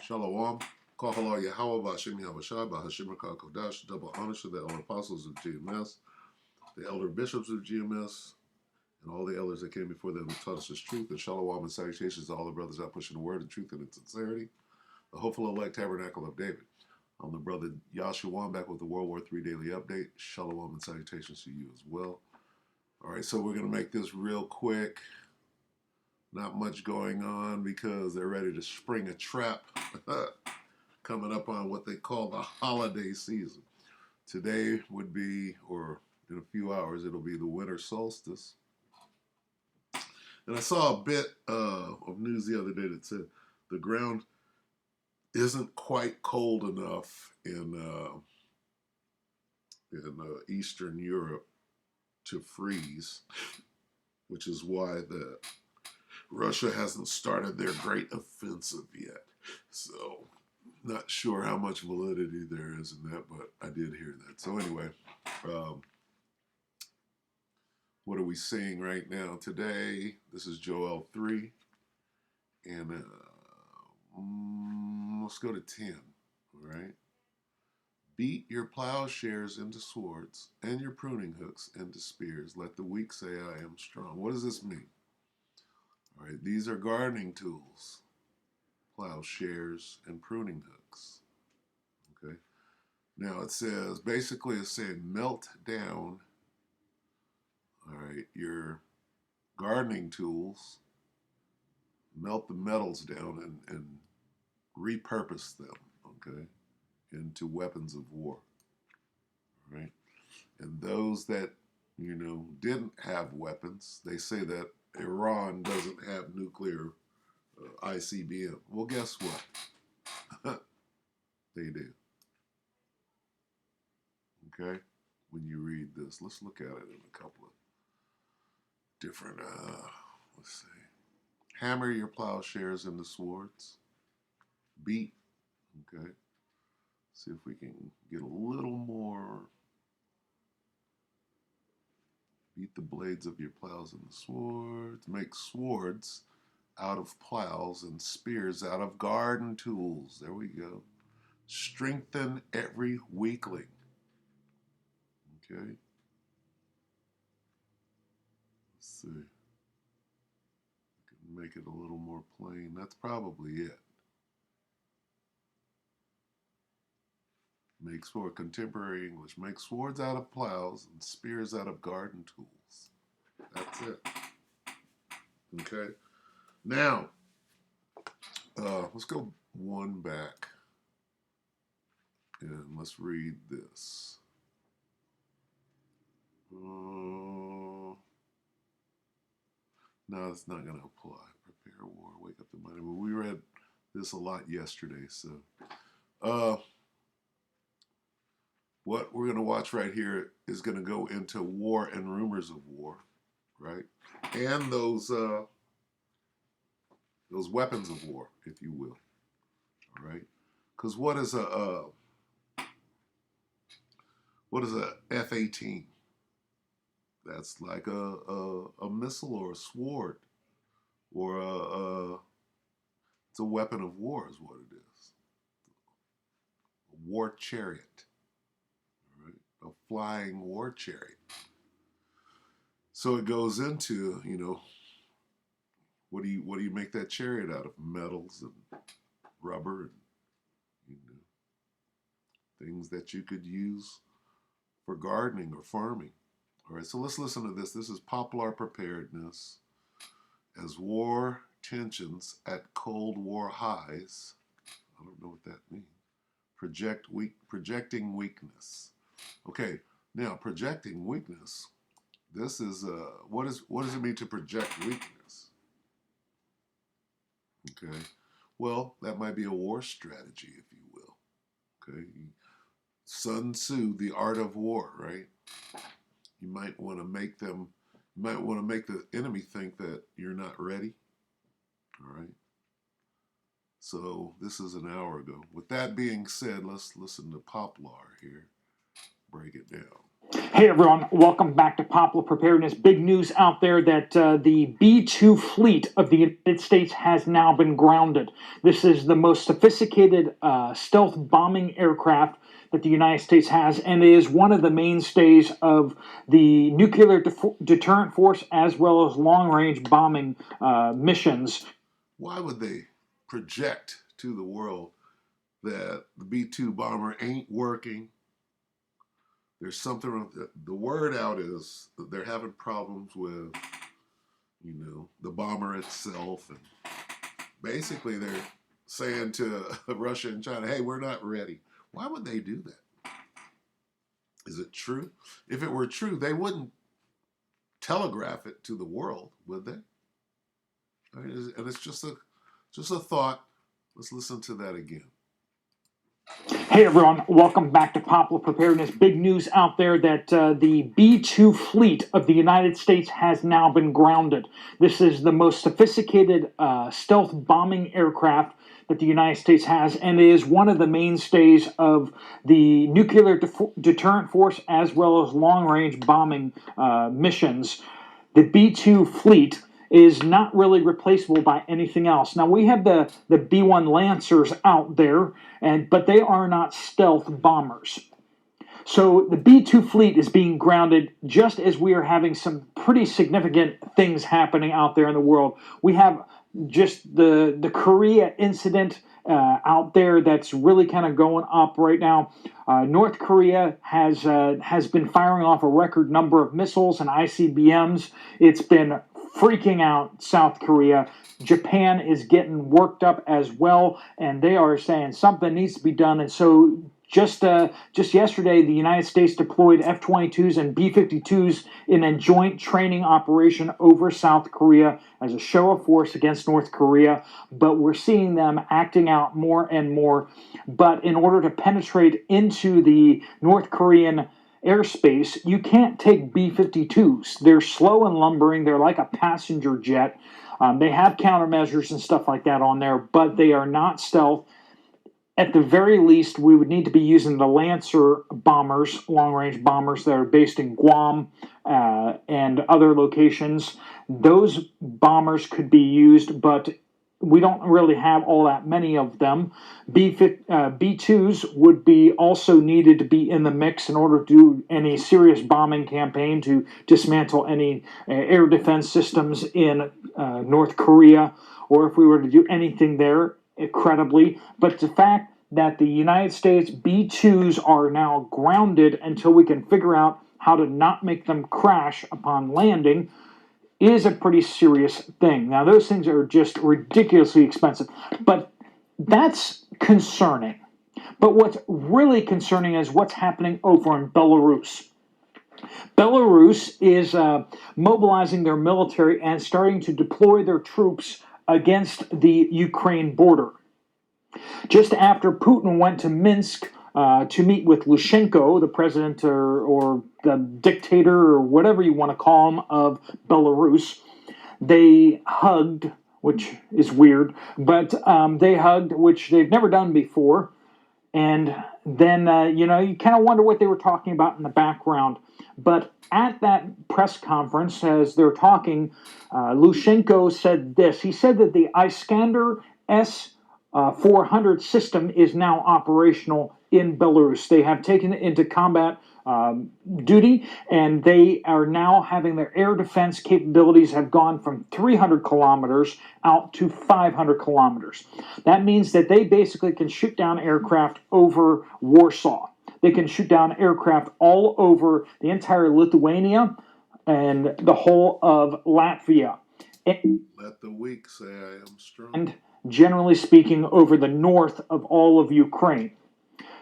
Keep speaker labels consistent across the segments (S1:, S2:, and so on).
S1: Shalom. Kahala Yahweh Ba'Hashem Yahushua Ba'Hashem Kodash. Double honor to the elder apostles of GMS, the elder bishops of GMS, and all the elders that came before them and taught us this truth. And shalom and salutations to all the brothers out pushing the word and truth and in sincerity. The hopeful elect tabernacle of David. I'm the brother Yahshua back with the WW3 Daily Update. Shalom and salutations to you as well. All right, so we're going to make this real quick. Not much going on because they're ready to spring a trap coming up on what they call the holiday season. Today would be, or in a few hours, it'll be the winter solstice. And I saw a bit of news the other day that said the ground isn't quite cold enough in Eastern Europe to freeze, which is why Russia hasn't started their great offensive yet. So, not sure how much validity there is in that, but I did hear that. So anyway, what are we seeing right now today? This is Joel 3, and let's go to 10, all right? Beat your plowshares into swords and your pruning hooks into spears. Let the weak say, I am strong. What does this mean? All right, these are gardening tools, plowshares and pruning hooks. Okay. Now it says, basically it's saying melt down, all right, your gardening tools, melt the metals down and repurpose them, okay, into weapons of war, all right? And those that, didn't have weapons, they say that Iran doesn't have nuclear ICBM. Well, guess what? They do. Okay? When you read this, let's look at it in a couple of different, let's see. Hammer your plowshares into swords. Beat. Okay? See if we can get a little more. Beat the blades of your plows into swords. Make swords out of plows and spears out of garden tools. There we go. Strengthen every weakling. Okay. Let's see. I can make it a little more plain. That's probably it. Make sword, contemporary English. Make swords out of plows and spears out of garden tools. That's it. Okay. Now, let's go one back and let's read this. No, it's not going to apply. Prepare war, wake up the money. Well, we read this a lot yesterday, so what we're going to watch right here is going to go into war and rumors of war, right? And those weapons of war, if you will, all right? Because what is a F-18? That's like a missile or a sword, or it's a weapon of war is what it is. A war chariot, all right? A flying war chariot. So it goes into, what do you make that chariot out of? Metals and rubber and things that you could use for gardening or farming. All right, so let's listen to this. This is Popular Preparedness as war tensions at Cold War highs. I don't know what that means. Projecting weakness. Okay, now projecting weakness. This is what does it mean to project weakness? Okay, well, that might be a war strategy, if you will. Okay, Sun Tzu, The Art of War, right? You might want to make the enemy think that you're not ready. All right. So this is an hour ago. With that being said, let's listen to Poplar here. Break it down.
S2: Hey everyone, welcome back to Popular Preparedness. Big news out there that the B-2 fleet of the United States has now been grounded. This is the most sophisticated stealth bombing aircraft that the United States has, and is one of the mainstays of the nuclear deterrent force as well as long-range bombing missions.
S1: Why would they project to the world that the B-2 bomber ain't working? There's something wrong. The word out is that they're having problems with, the bomber itself, and basically they're saying to Russia and China, "Hey, we're not ready." Why would they do that? Is it true? If it were true, they wouldn't telegraph it to the world, would they? And it's just a thought. Let's listen to that again.
S2: Hey everyone, welcome back to Popular Preparedness. Big news out there that the B-2 fleet of the United States has now been grounded. This is the most sophisticated stealth bombing aircraft that the United States has, and is one of the mainstays of the nuclear deterrent force as well as long-range bombing missions. The B-2 fleet is not really replaceable by anything else. Now we have the B-1 Lancers out there, but they are not stealth bombers. So the B-2 fleet is being grounded just as we are having some pretty significant things happening out there in the world. We have just the Korea incident out there that's really kind of going up right now. North Korea has been firing off a record number of missiles and ICBMs. It's been freaking out South Korea. Japan is getting worked up as well, and they are saying something needs to be done. And so just yesterday, the United States deployed F-22s and B-52s in a joint training operation over South Korea as a show of force against North Korea. But we're seeing them acting out more and more. But in order to penetrate into the North Korean airspace, you can't take B-52s. They're slow and lumbering. They're like a passenger jet. They have countermeasures and stuff like that on there, but they are not stealth. At the very least, we would need to be using the Lancer bombers, long-range bombers that are based in Guam and other locations. Those bombers could be used, but we don't really have all that many of them. B-2s would be also needed to be in the mix in order to do any serious bombing campaign to dismantle any air defense systems in North Korea, or if we were to do anything there credibly. But the fact that the United States B-2s are now grounded until we can figure out how to not make them crash upon landing is a pretty serious thing. Now, those things are just ridiculously expensive, but that's concerning. But what's really concerning is what's happening over in Belarus. Belarus is mobilizing their military and starting to deploy their troops against the Ukraine border. Just after Putin went to Minsk to meet with Lushenko, the president or the dictator or whatever you want to call him of Belarus, they hugged, which is weird, but they hugged, which they've never done before. And then, you kind of wonder what they were talking about in the background. But at that press conference, as they're talking, Lushenko said this. He said that the Iskander S-400 system is now operational in Belarus. They have taken it into combat duty, and they are now having their air defense capabilities have gone from 300 kilometers out to 500 kilometers. That means that they basically can shoot down aircraft over Warsaw. They can shoot down aircraft all over the entire Lithuania and the whole of Latvia.
S1: Let the weak say I am strong.
S2: And generally speaking, over the north of all of Ukraine.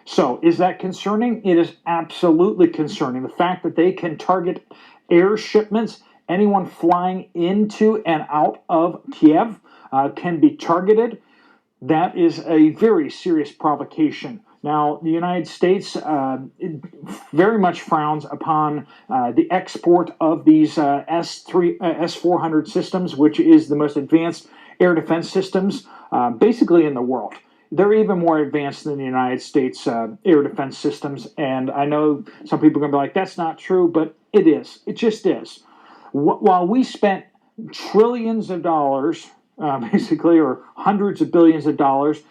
S2: So, is that concerning? It is absolutely concerning. The fact that they can target air shipments, anyone flying into and out of Kiev can be targeted. That is a very serious provocation. Now, the United States very much frowns upon the export of these S-400 systems, which is the most advanced air defense systems basically in the world. they're even more advanced than the United States air defense systems. And I know some people are going to be like, that's not true, but it is. It just is. While we spent trillions of dollars, basically, or hundreds of billions of dollars,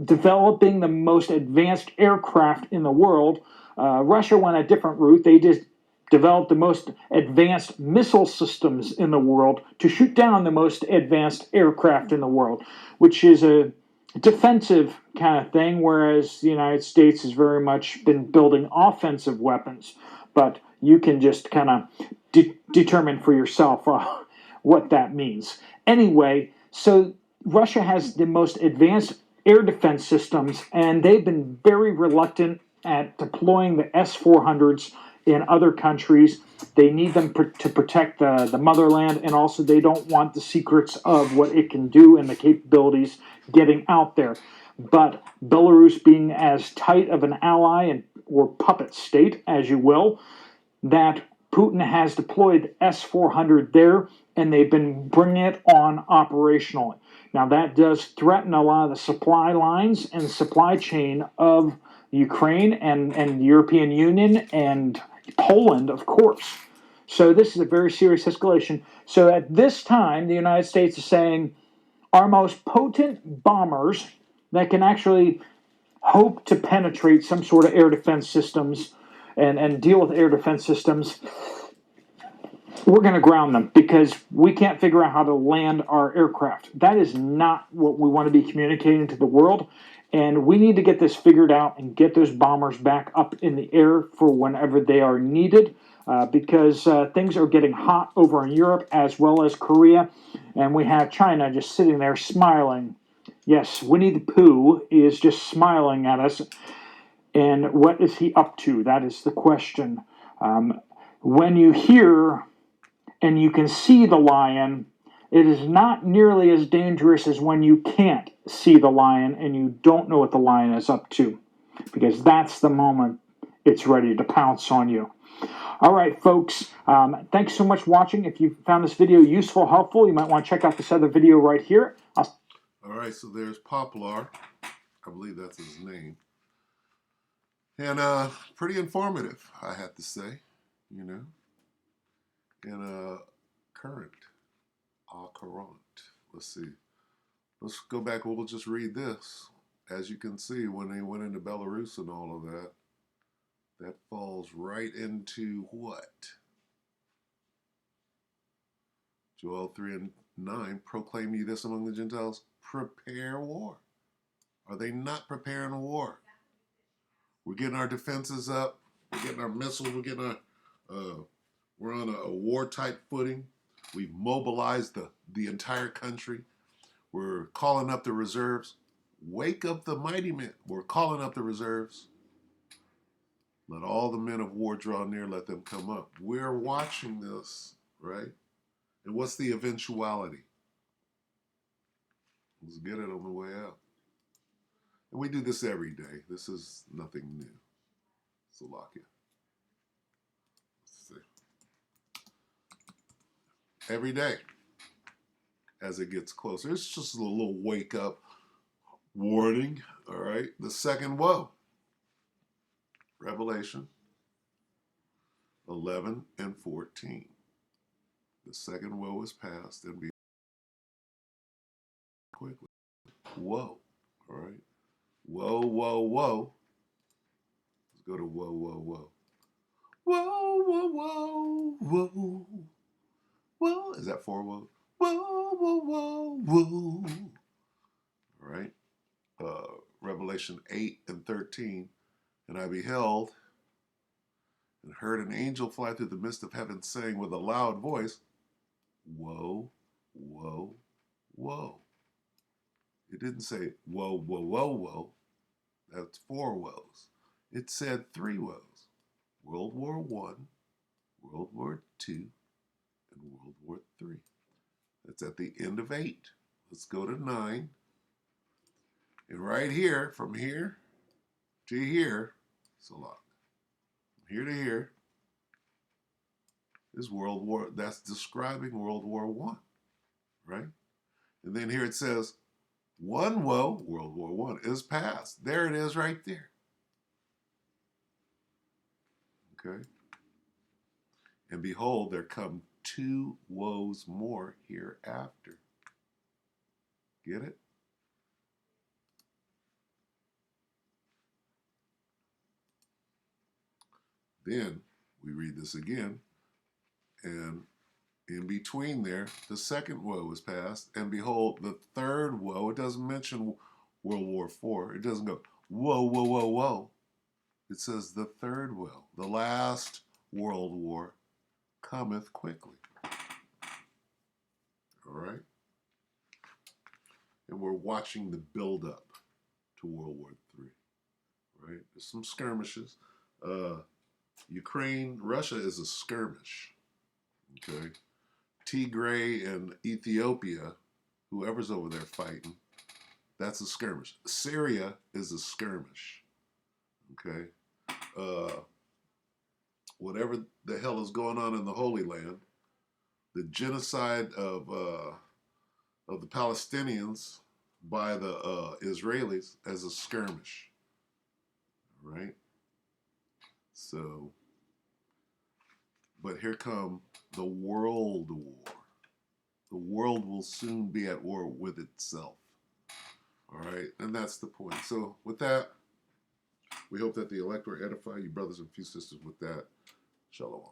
S2: developing the most advanced aircraft in the world, Russia went a different route. They just developed the most advanced missile systems in the world to shoot down the most advanced aircraft in the world, which is a defensive kind of thing, whereas the United States has very much been building offensive weapons. But you can just kind of determine for yourself what that means. Anyway, so Russia has the most advanced air defense systems, and they've been very reluctant at deploying the S-400s in other countries. They need them to protect the motherland, and also they don't want the secrets of what it can do and the capabilities getting out there. But Belarus, being as tight of an ally and or puppet state, as you will, that Putin has deployed S-400 there, and they've been bringing it on operationally. Now, that does threaten a lot of the supply lines and supply chain of Ukraine and the European Union and Poland, of course. So this is a very serious escalation. So at this time, the United States is saying our most potent bombers that can actually hope to penetrate some sort of air defense systems and deal with air defense systems, we're going to ground them because we can't figure out how to land our aircraft. That is not what we want to be communicating to the world. And we need to get this figured out and get those bombers back up in the air for whenever they are needed, because things are getting hot over in Europe as well as Korea. And we have China just sitting there smiling. Yes, Winnie the Pooh is just smiling at us. And what is he up to? That is the question. When you hear and you can see the lion, it is not nearly as dangerous as when you can't see the lion and you don't know what the lion is up to, because that's the moment it's ready to pounce on you. All right, folks, thanks so much for watching. If you found this video useful, helpful, you might want to check out this other video right here.
S1: All right, so there's Poplar. I believe that's his name. And pretty informative, I have to say, you know. And current, current. Let's see. Let's go back. We'll just read this. As you can see, when they went into Belarus and all of that, that falls right into what? Joel 3 and 9, proclaim ye this among the Gentiles, prepare war. Are they not preparing a war? We're getting our defenses up. We're getting our missiles. We're on a war-type footing. We've mobilized the entire country. We're calling up the reserves. Wake up the mighty men. We're calling up the reserves. Let all the men of war draw near. Let them come up. We're watching this, right? And what's the eventuality? Let's get it on the way out. And we do this every day. This is nothing new. Slovakia. Let's see. Every day as it gets closer. It's just a little wake up warning. All right. The second woe. Revelation 11 and 14. The second woe is past and be quickly. Woe. All right. Woe, woe, woe. Let's go to woe, woe, woe. Whoa, whoa, whoa, whoa. Whoa. Is that four woe? Whoa, whoa, whoa, whoa. All right. Revelation 8 and 13. And I beheld and heard an angel fly through the midst of heaven, saying with a loud voice, woe, woe, woe. It didn't say woe, woe, woe, woe. That's four woes. It said three woes. World War I, World War II, and World War III. That's at the end of 8. Let's go to 9. And right here, from here to here, it's a lot. From here to here is World War. That's describing World War I, right? And then here it says One woe, World War One, is past. There it is right there. Okay? And behold, there come two woes more hereafter. Get it? Then we read this again, and in between there, the second woe is past, and behold, the third woe. It doesn't mention World War IV. It doesn't go, whoa, whoa, whoa, whoa. It says the third woe, the last world war, cometh quickly. All right? And we're watching the build-up to World War III. Right? There's some skirmishes. Ukraine, Russia is a skirmish. Okay? Tigray and Ethiopia, whoever's over there fighting, that's a skirmish. Syria is a skirmish. Okay? Whatever the hell is going on in the Holy Land, the genocide of the Palestinians by the Israelis as a skirmish. Right? So, but here come the world war. The world will soon be at war with itself. All right, and that's the point. So, with that, we hope that the electorate edify you, brothers and few sisters. With that, shalom.